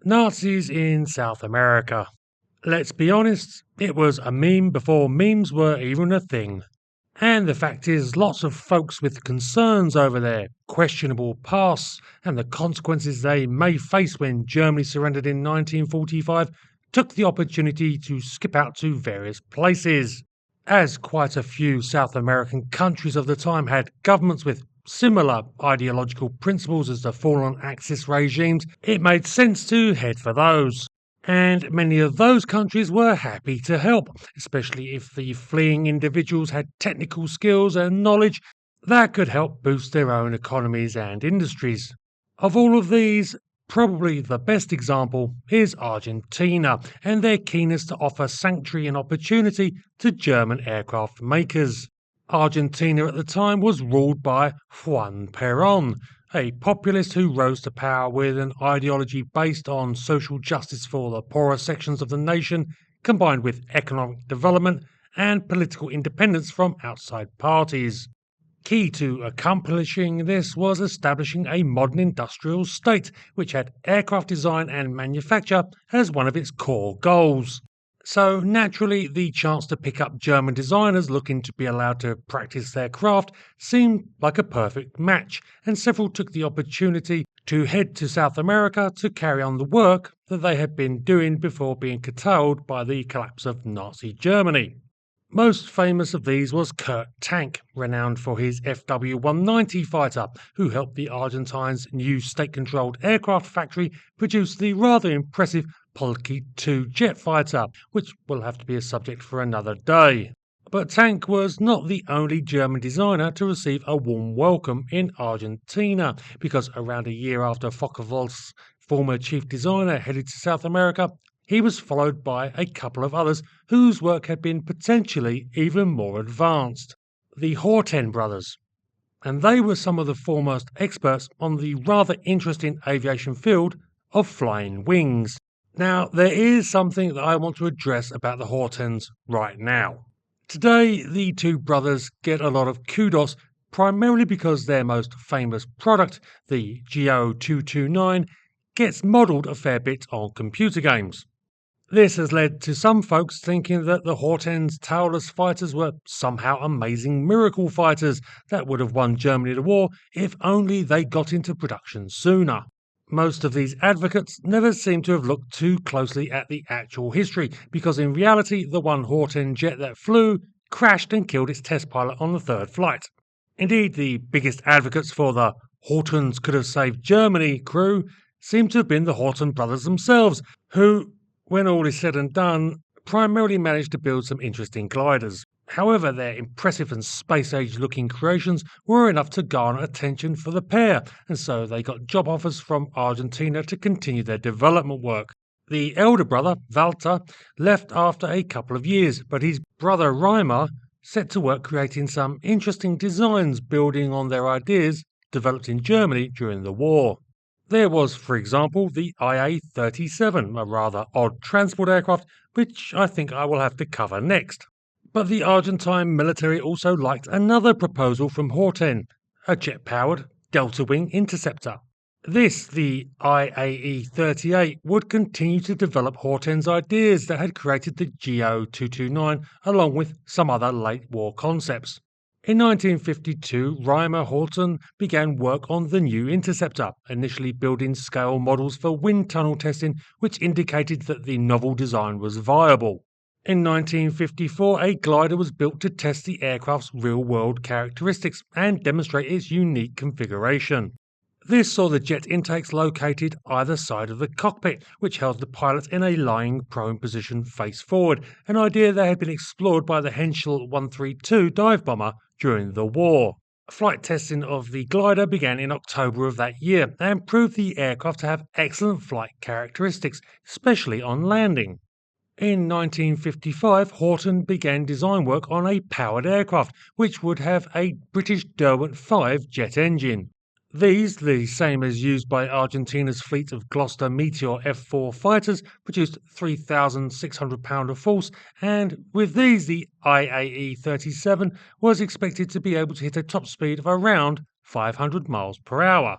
Nazis in South America. Let's be honest, it was a meme before memes were even a thing. And the fact is, lots of folks with concerns over their questionable past and the consequences they may face when Germany surrendered in 1945 took the opportunity to skip out to various places. As quite a few South American countries of the time had governments with similar ideological principles as the fallen Axis regimes, it made sense to head for those. And many of those countries were happy to help, especially if the fleeing individuals had technical skills and knowledge that could help boost their own economies and industries. Of all of these, probably the best example is Argentina and their keenness to offer sanctuary and opportunity to German aircraft makers. Argentina at the time was ruled by Juan Perón, a populist who rose to power with an ideology based on social justice for the poorer sections of the nation, combined with economic development and political independence from outside parties. Key to accomplishing this was establishing a modern industrial state, which had aircraft design and manufacture as one of its core goals. So naturally, the chance to pick up German designers looking to be allowed to practice their craft seemed like a perfect match, and several took the opportunity to head to South America to carry on the work that they had been doing before being curtailed by the collapse of Nazi Germany. Most famous of these was Kurt Tank, renowned for his FW-190 fighter, who helped the Argentines' new state-controlled aircraft factory produce the rather impressive Polki II jet fighter, which will have to be a subject for another day. But Tank was not the only German designer to receive a warm welcome in Argentina, because around a year after Focke-Wulf's former chief designer headed to South America, he was followed by a couple of others whose work had been potentially even more advanced. The Horten brothers. And they were some of the foremost experts on the rather interesting aviation field of flying wings. Now, there is something that I want to address about the Hortens right now. Today, the two brothers get a lot of kudos primarily because their most famous product, the GO 229, gets modelled a fair bit on computer games. This has led to some folks thinking that the Horten's tailless fighters were somehow amazing miracle fighters that would have won Germany the war if only they got into production sooner. Most of these advocates never seem to have looked too closely at the actual history, because in reality the one Horten jet that flew crashed and killed its test pilot on the third flight. Indeed, the biggest advocates for the Hortens could have saved Germany crew seem to have been the Horten brothers themselves, who, when all is said and done, primarily managed to build some interesting gliders. However, their impressive and space-age looking creations were enough to garner attention for the pair, and so they got job offers from Argentina to continue their development work. The elder brother, Walter, left after a couple of years, but his brother Reimer set to work creating some interesting designs building on their ideas developed in Germany during the war. There was, for example, the IA-37, a rather odd transport aircraft, which I think I will have to cover next. But the Argentine military also liked another proposal from Horten, a jet-powered delta-wing interceptor. This, the IAE-38, would continue to develop Horten's ideas that had created the GO 229 along with some other late-war concepts. In 1952, Reimer Horten began work on the new interceptor, initially building scale models for wind tunnel testing, which indicated that the novel design was viable. In 1954, a glider was built to test the aircraft's real-world characteristics and demonstrate its unique configuration. This saw the jet intakes located either side of the cockpit, which held the pilot in a lying prone position face forward, an idea that had been explored by the Henschel 132 dive bomber during the war. Flight testing of the glider began in October of that year and proved the aircraft to have excellent flight characteristics, especially on landing. In 1955, Horten began design work on a powered aircraft, which would have a British Derwent 5 jet engine. These, the same as used by Argentina's fleet of Gloster Meteor F4 fighters, produced 3,600 pound of force, and with these the IAE-37 was expected to be able to hit a top speed of around 500 miles per hour.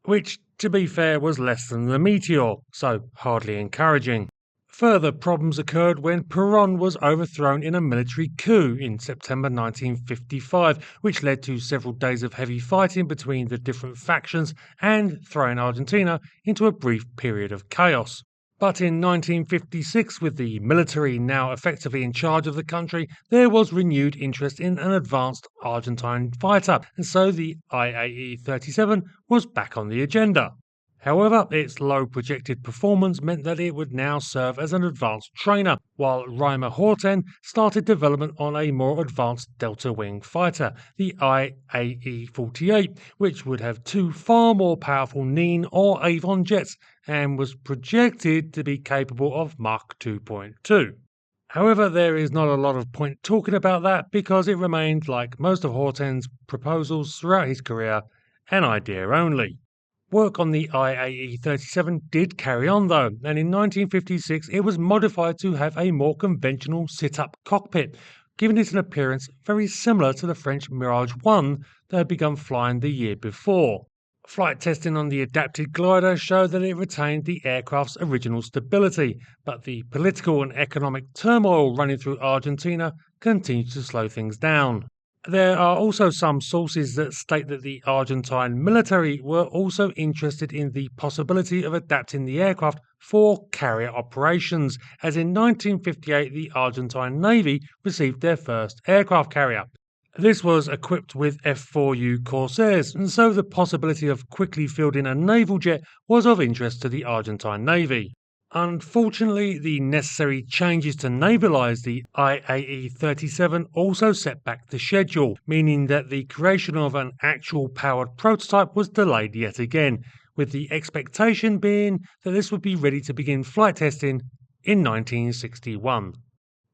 which, to be fair, was less than the Meteor, so hardly encouraging. Further problems occurred when Perón was overthrown in a military coup in September 1955, which led to several days of heavy fighting between the different factions and throwing Argentina into a brief period of chaos. But in 1956, with the military now effectively in charge of the country, there was renewed interest in an advanced Argentine fighter, and so the IAE-37 was back on the agenda. However, its low projected performance meant that it would now serve as an advanced trainer, while Reimer Horten started development on a more advanced delta wing fighter, the IAE-48, which would have two far more powerful Nien or Avon jets and was projected to be capable of Mach 2.2. However, there is not a lot of point talking about that because it remained, like most of Horten's proposals throughout his career, an idea only. Work on the IAE-37 did carry on though, and in 1956 it was modified to have a more conventional sit-up cockpit, giving it an appearance very similar to the French Mirage 1 that had begun flying the year before. Flight testing on the adapted glider showed that it retained the aircraft's original stability, but the political and economic turmoil running through Argentina continued to slow things down. There are also some sources that state that the Argentine military were also interested in the possibility of adapting the aircraft for carrier operations, as in 1958 the Argentine Navy received their first aircraft carrier. This was equipped with F-4U Corsairs, and so the possibility of quickly fielding a naval jet was of interest to the Argentine Navy. Unfortunately, the necessary changes to navalize the IAE-37 also set back the schedule, meaning that the creation of an actual powered prototype was delayed yet again, with the expectation being that this would be ready to begin flight testing in 1961.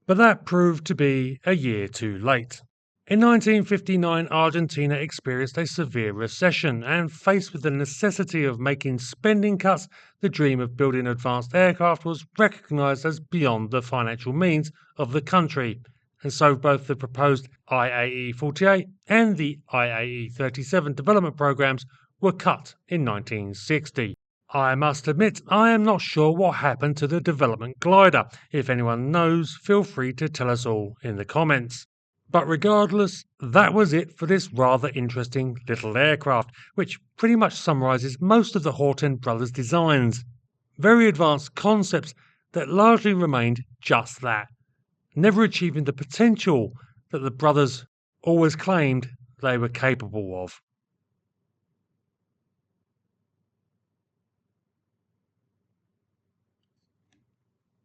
But that proved to be a year too late. In 1959, Argentina experienced a severe recession, and faced with the necessity of making spending cuts, the dream of building advanced aircraft was recognized as beyond the financial means of the country, and so both the proposed IAE-48 and the IAE-37 development programs were cut in 1960. I must admit, I am not sure what happened to the development glider. If anyone knows, feel free to tell us all in the comments. But regardless, that was it for this rather interesting little aircraft, which pretty much summarizes most of the Horten brothers' designs. Very advanced concepts that largely remained just that, never achieving the potential that the brothers always claimed they were capable of.